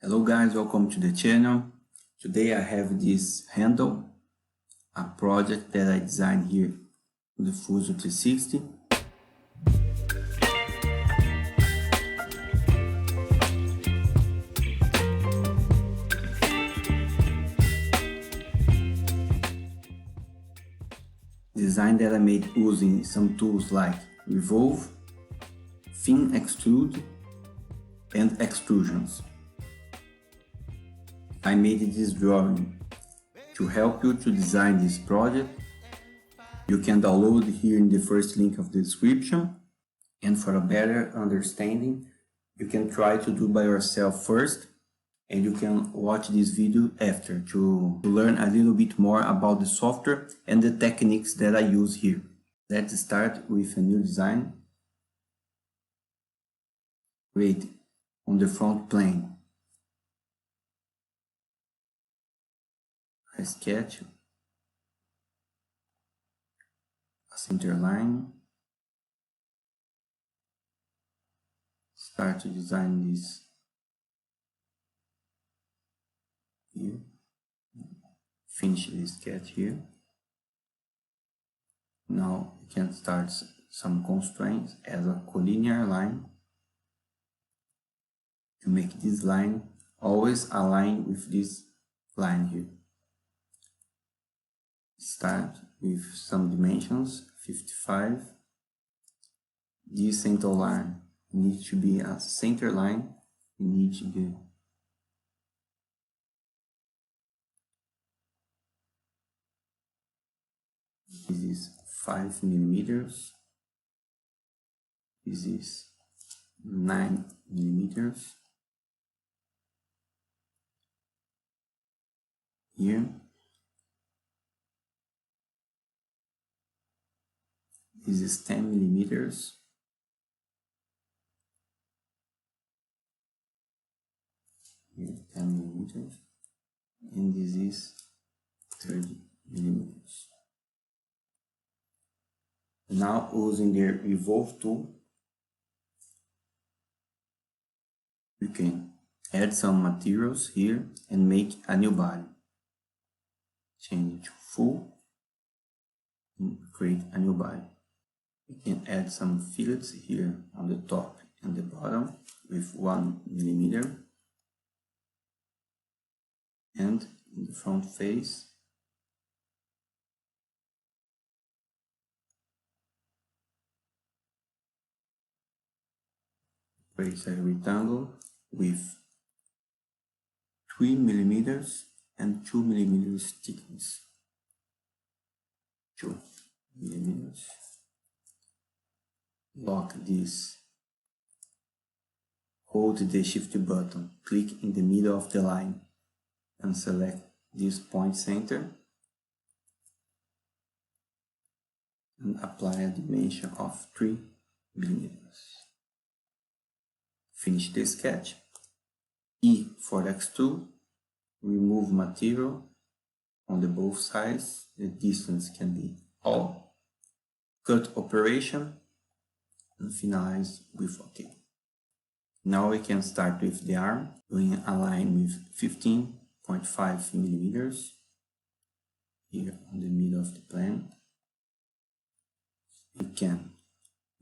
Hello guys, welcome to the channel. Today I have this handle, a project that I designed here with the Fuso 360. Design that I made using some tools like Revolve, Thin Extrude, and Extrusions. I made this drawing to help you to design this project. You can download here in the first link of the description, and for a better understanding you can try to do by yourself first, and you can watch this video after to learn a little bit more about the software and the techniques that I use here. Let's start with a new design. Create on the front plane a sketch, a center line, start to design this here, finish the sketch here. Now you can start some constraints as a collinear line to make this line always align with this line here. Start with some dimensions, 55. This center line needs to be a center line in each view. This is 5 millimeters. This is 9 millimeters. Here. This is 10 millimeters. Here, 10 millimeters. And this is 30 millimeters. Now, using the Revolve tool, you can add some materials here and make a new body. Change it to full and create a new body. You can add some fillets here on the top and the bottom with 1 millimeter, and in the front face create a rectangle with 3 millimeters and 2 millimeters thickness. 2 millimeters. Lock this. Hold the shift button, click in the middle of the line and select this point center and apply a dimension of 3 millimeters. Finish the sketch. E for extrude. Remove material on the both sides. The distance can be all. Cut operation and finalize with OK. Now we can start with the arm, doing a line with 15.5 millimeters here on the middle of the plane. We can,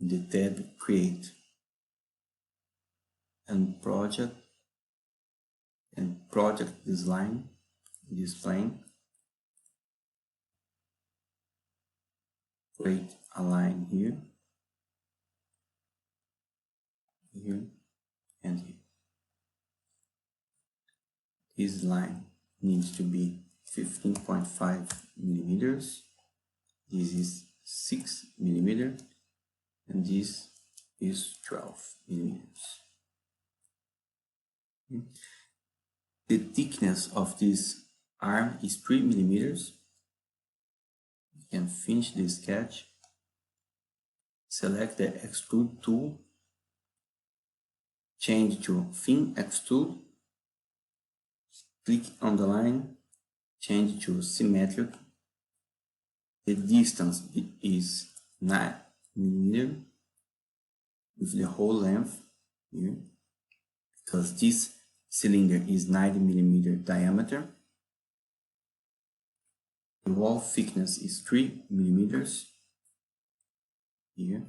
in the tab, create and project this line, this plane. Create a line here, here, and here. This line needs to be 15.5 millimeters. This is 6 millimeters, and this is 12 millimeters. The thickness of this arm is 3 millimeters. You can finish the sketch. Select the extrude tool. Change to thin extrude. Click on the line. Change to symmetric. The distance is 9 millimeters with the whole length here, because this cylinder is 90 millimeter diameter. The wall thickness is 3 millimeters. Here.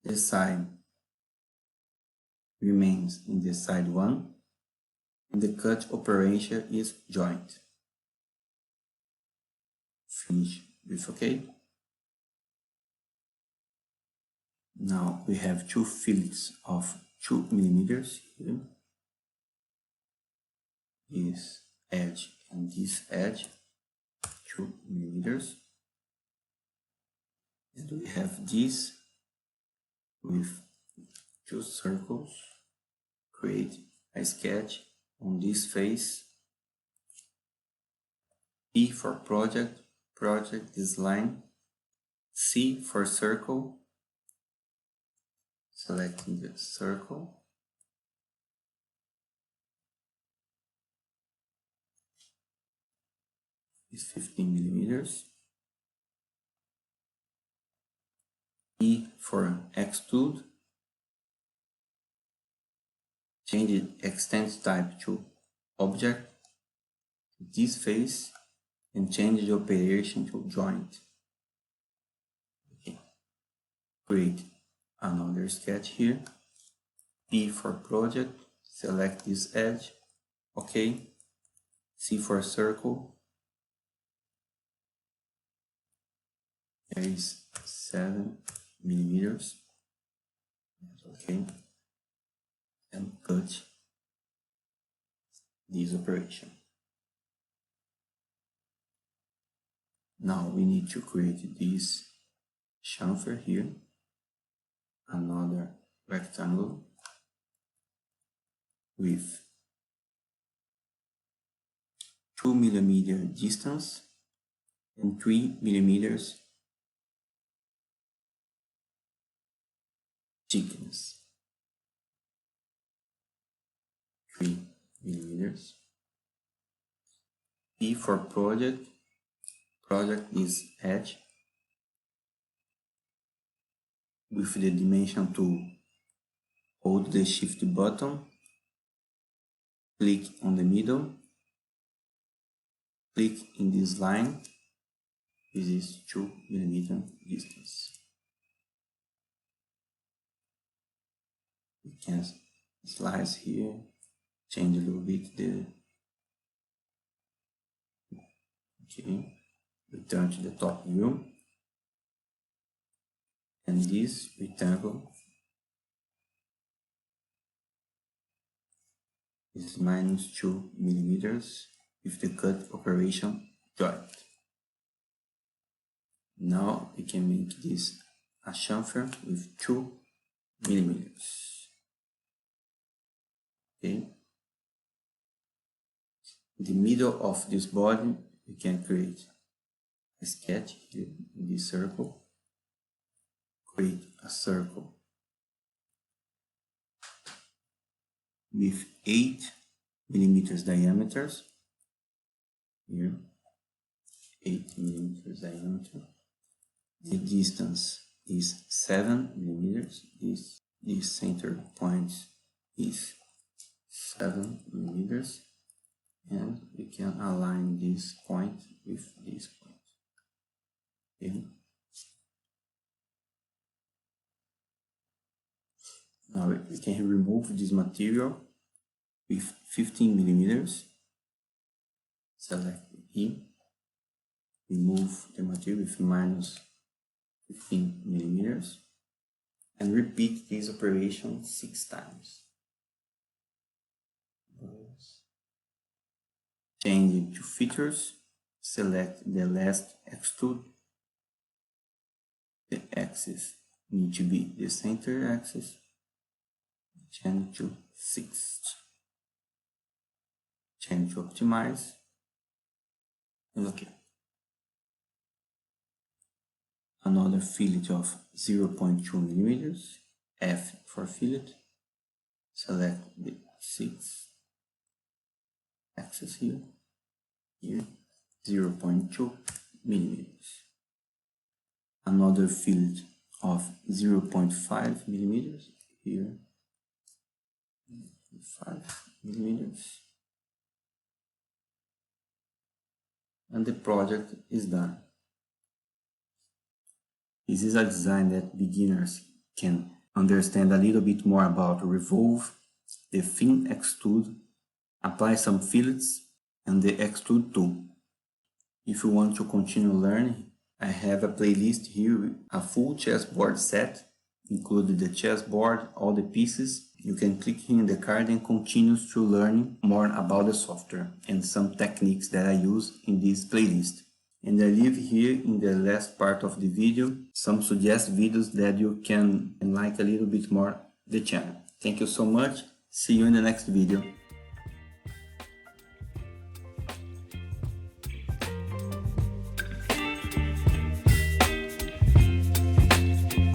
The side remains in the side 1, and the cut operation is joint. Finish with OK. Now we have two fillets of 2 millimeters here. This edge and this edge, 2 millimeters. And we have this with 2 circles. Create a sketch on this face. P for project, project this line. C for circle, selecting the circle. Is 15 millimeters. E for extrude, change the extend type to object, this face, and change the operation to joint. Okay. Create another sketch here. P for project, select this edge, OK. C for circle, there is 7 millimeters, OK, and cut this operation. Now we need to create this chamfer here, another rectangle with 2 millimeter distance and 3 millimeters thickness. 3 millimeters. P for project, project is edge. With the dimension tool, hold the shift button, click on the middle, click in this line, this is 2 millimeter distance. We can slice here, change a little bit the, okay, return to the top view, and this rectangle is minus 2 millimeters with the cut operation joint. Now we can make this a chamfer with 2 millimeters. Okay. In the middle of this body, we can create a sketch here in this circle. Create a circle with 8 millimeters diameters. Here, 8 millimeters diameter. The distance is 7 millimeters. This center point is 7 millimeters, and we can align this point with this point. Okay. Now we can remove this material with 15 millimeters. Select E, remove the material with minus 15 millimeters, and repeat this operation 6 times. Change it to features, select the last extrude. The axis needs to be the center axis. Change to 6. Change to optimize, and OK. Another fillet of 0.2 millimeters, F for fillet. Select the 6 axis here, 0.2 millimeters. Another fillet of 0.5 millimeters here, 5, millimeters. And the project is done. This is a design that beginners can understand a little bit more about: revolve, the thin extrude, apply some fillets, and the extrude tool. If you want to continue learning, I have a playlist here with a full chessboard set, including the chessboard, all the pieces. You can click here in the card and continue to learn more about the software and some techniques that I use in this playlist. And I leave here in the last part of the video some suggested videos that you can like a little bit more the channel. Thank you so much. See you in the next video.